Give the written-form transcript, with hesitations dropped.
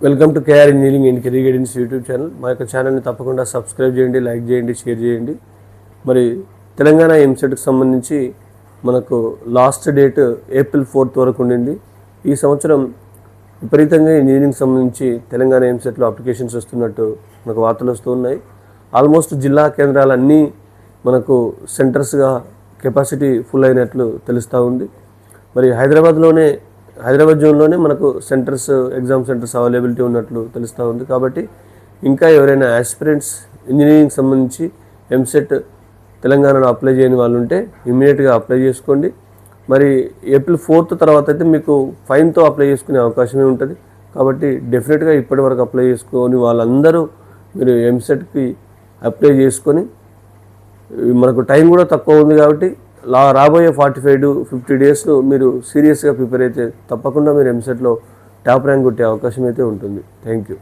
Welcome to KR engineering and career guidance YouTube channel. మా యొక్క ఛానల్ని తప్పకుండా సబ్స్క్రైబ్ చేయండి, లైక్ చేయండి, షేర్ చేయండి. మరి తెలంగాణ ఎంసెట్కి సంబంధించి మనకు లాస్ట్ డేట్ ఏప్రిల్ 4th వరకు ఉండింది. ఈ సంవత్సరం విపరీతంగా ఇంజనీరింగ్ సంబంధించి తెలంగాణ ఎంసెట్లో అప్లికేషన్స్ వస్తున్నట్టు మనకు వార్తలు వస్తూ ఉన్నాయి. ఆల్మోస్ట్ జిల్లా కేంద్రాలన్నీ మనకు సెంటర్స్గా కెపాసిటీ ఫుల్ అయినట్లు తెలుస్తూ ఉంది. మరి హైదరాబాద్ జోన్లోనే మనకు ఎగ్జామ్ సెంటర్స్ అవైలబిలిటీ ఉన్నట్లు తెలుస్తూ ఉంది. కాబట్టి ఇంకా ఎవరైనా ఆస్పిరెంట్స్ ఇంజనీరింగ్ సంబంధించి ఎంసెట్ తెలంగాణలో అప్లై చేయని వాళ్ళు ఉంటే ఇమ్మీడియట్గా అప్లై చేసుకోండి. మరి ఏప్రిల్ 4th తర్వాత అయితే మీకు ఫైన్తో అప్లై చేసుకునే అవకాశమే ఉంటుంది. కాబట్టి డెఫినెట్గా ఇప్పటి వరకు అప్లై చేసుకొని వాళ్ళందరూ మీరు ఎంసెట్కి అప్లై చేసుకొని, మనకు టైం కూడా తక్కువ ఉంది కాబట్టి రాబోయే 45 to 50 days మీరు సీరియస్గా ప్రిపేర్ అయితే తప్పకుండా మీరు ఎంసెట్లో టాప్ ర్యాంక్ కొట్టే అవకాశం అయితే ఉంటుంది. Thank you.